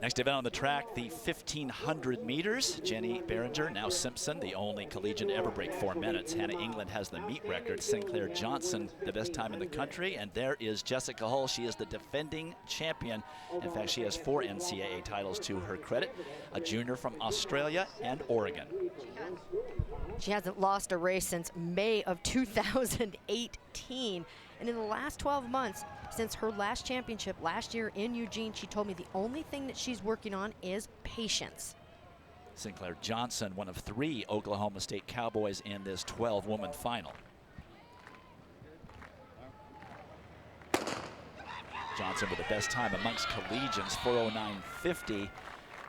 Next event on the track, the 1,500 meters. Jenny Behringer, now Simpson, the only collegian to ever break 4 minutes. Hannah England has the meet record. Sinclaire Johnson, the best time in the country. And there is Jessica Hull. She is the defending champion. In fact, she has 4 NCAA titles to her credit. A junior from Australia and Oregon. She hasn't lost a race since May of 2018. And in the last 12 months, since her last championship last year in Eugene, she told me the only thing that she's working on is patience. Sinclaire Johnson, one of 3 Oklahoma State Cowboys in this 12-woman final. Johnson with the best time amongst collegians, 4:09.50.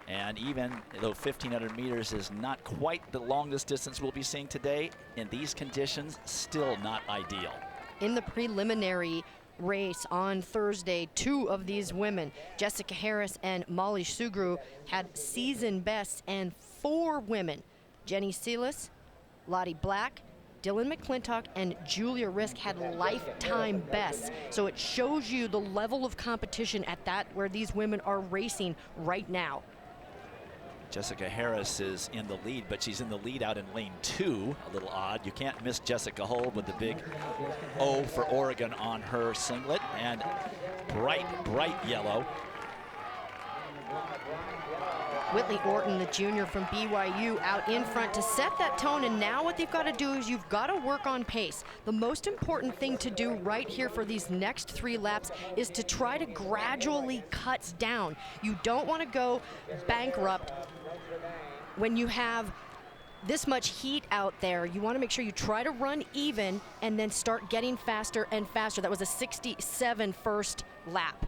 And even though 1,500 meters is not quite the longest distance we'll be seeing today, in these conditions, still not ideal. In the preliminary race on Thursday, 2 of these women, Jessica Harris and Molly Sugru, had season bests, and 4 women, Jenny Sealis, Lottie Black, Dylan McClintock, and Julia Risk, had lifetime bests. So it shows you the level of competition at that where these women are racing right now. Jessica Harris is in the lead, but she's in the lead out in lane 2. A little odd. You can't miss Jessica Hull with the big O for Oregon on her singlet, and bright, bright yellow. Whitley Orton, the junior from BYU, out in front to set that tone, and now what they've got to do is you've got to work on pace. The most important thing to do right here for these next 3 laps is to try to gradually cut down. You don't want to go bankrupt when you have this much heat out there. You want to make sure you try to run even and then start getting faster and faster. That was a 67 first lap.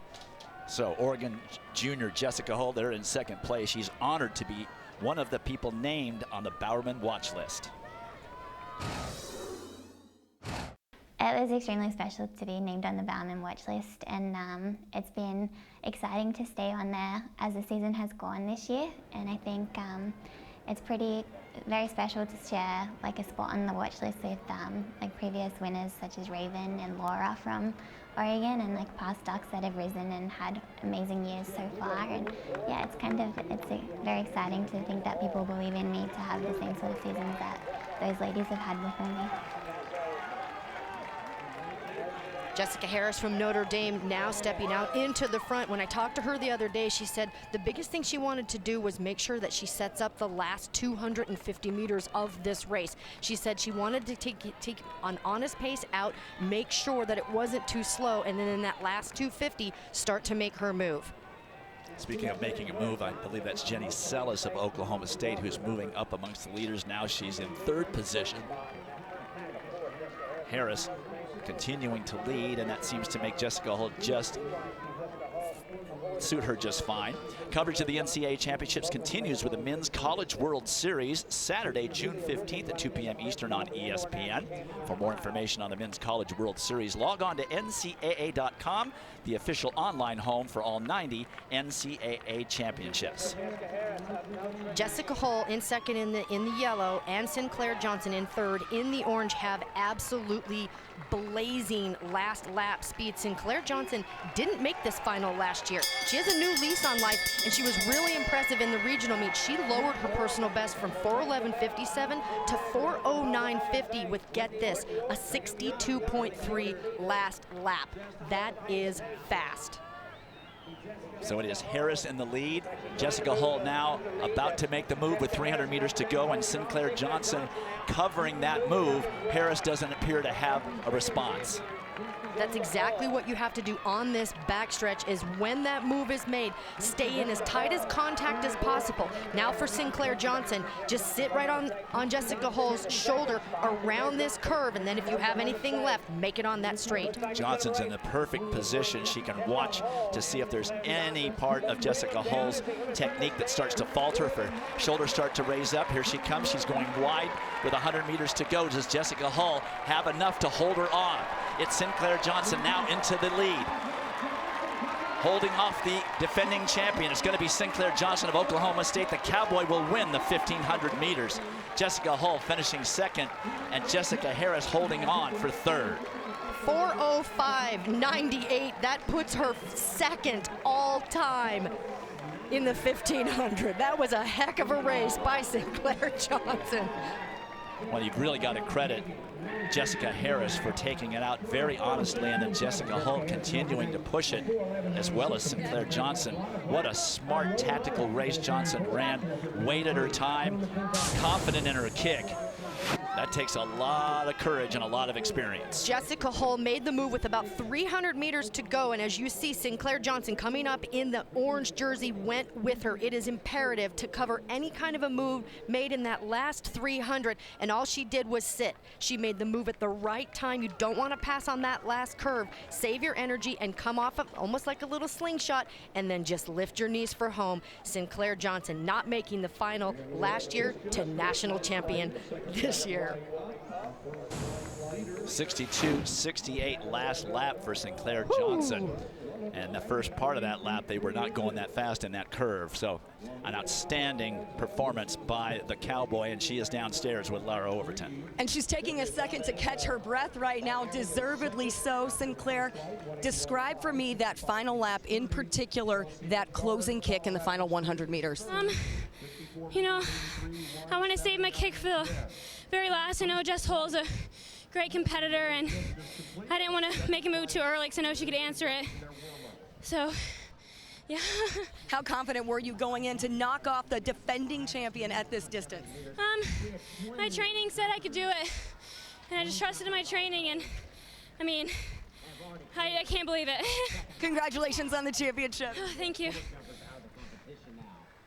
So Oregon junior Jessica Hull there in 2nd place. She's honored to be one of the people named on the Bowerman watch list. It was extremely special to be named on the Bowerman watch list, and it's been exciting to stay on there as the season has gone this year, and I think it's very special to share like a spot on the watch list with like previous winners such as Raven and Laura from Oregon, and like past ducks that have risen and had amazing years so far. And yeah, it's very exciting to think that people believe in me to have the same sort of seasons that those ladies have had before me. Jessica Harris from Notre Dame now stepping out into the front. When I talked to her the other day, she said the biggest thing she wanted to do was make sure that she sets up the last 250 meters of this race. She said she wanted to take an honest pace out, make sure that it wasn't too slow, and then in that last 250, start to make her move. Speaking of making a move, I believe that's Jenny Sealis of Oklahoma State who's moving up amongst the leaders. Now she's in 3rd position. Harris continuing to lead, and that seems to make Jessica Hull just suit her just fine. Coverage of the NCAA championships continues with the Men's College World Series Saturday, June 15th at 2 p.m. Eastern on ESPN. For more information on the Men's College World Series, log on to ncaa.com, the official online home for all 90 NCAA championships. Jessica Hull in 2nd in the yellow, and Sinclaire Johnson in 3rd in the orange have absolutely blazing last lap speed. Sinclaire Johnson didn't make this final last year. She has a new lease on life, and she was really impressive in the regional meet. She lowered her personal best from 4:11.57 to 4:09.50 with, get this, a 62.3 last lap. That is fast. So it is Harris in the lead. Jessica Hull now about to make the move with 300 meters to go, and Sinclaire Johnson covering that move. Harris doesn't appear to have a response. That's exactly what you have to do on this backstretch, is when that move is made, stay in as tight as contact as possible. Now for Sinclaire Johnson, just sit right on Jessica Hull's shoulder around this curve, and then if you have anything left, make it on that straight. Johnson's in the perfect position. She can watch to see if there's any part of Jessica Hull's technique that starts to falter, if her shoulders start to raise up. Here she comes. She's going wide with 100 meters to go. Does Jessica Hull have enough to hold her on? It's Sinclaire Johnson now into the lead. Holding off the defending champion. It's going to be Sinclaire Johnson of Oklahoma State. The Cowboy will win the 1,500 meters. Jessica Hull finishing 2nd, and Jessica Harris holding on for 3rd. 4:05.98. That puts her 2nd all time. in the 1500. That was a heck of a race by Sinclaire Johnson. Well, you've really got to credit Jessica Harris for taking it out very honestly, and then Jessica Hull continuing to push it, as well as Sinclaire Johnson. What a smart tactical race Johnson ran, waited her time, confident in her kick. That takes a lot of courage and a lot of experience. Jessica Hull made the move with about 300 meters to go, and as you see, Sinclaire Johnson coming up in the orange jersey went with her. It is imperative to cover any kind of a move made in that last 300, and all she did was sit. She made the move at the right time. You don't want to pass on that last curve. Save your energy and come off of almost like a little slingshot, and then just lift your knees for home. Sinclaire Johnson not making the final last year to national champion this year. 62-68 last lap for Sinclaire Johnson. And the first part of that lap, they were not going that fast in that curve. So an outstanding performance by the Cowboy, and she is downstairs with Laura Overton. And she's taking a second to catch her breath right now, deservedly so. Sinclaire, describe for me that final lap, in particular, that closing kick in the final 100 meters. You know, I want to save my kick for the very last. I know Jess Hull's a great competitor, and I didn't want to make a move too early because I know she could answer it. So, yeah. How confident were you going in to knock off the defending champion at this distance? My training said I could do it, and I just trusted in my training, and I mean, I can't believe it. Congratulations on the championship. Oh, thank you.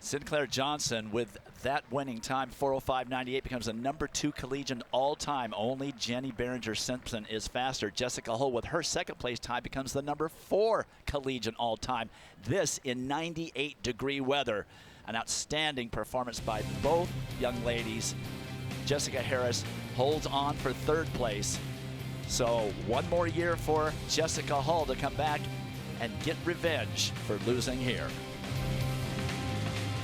Sinclaire Johnson with that winning time, 4:05.98, becomes the #2 collegian all-time. Only Jenny Behringer Simpson is faster. Jessica Hull with her second place time becomes the #4 collegian all-time. This in 98-degree weather. An outstanding performance by both young ladies. Jessica Harris holds on for third place. So one more year for Jessica Hull to come back and get revenge for losing here.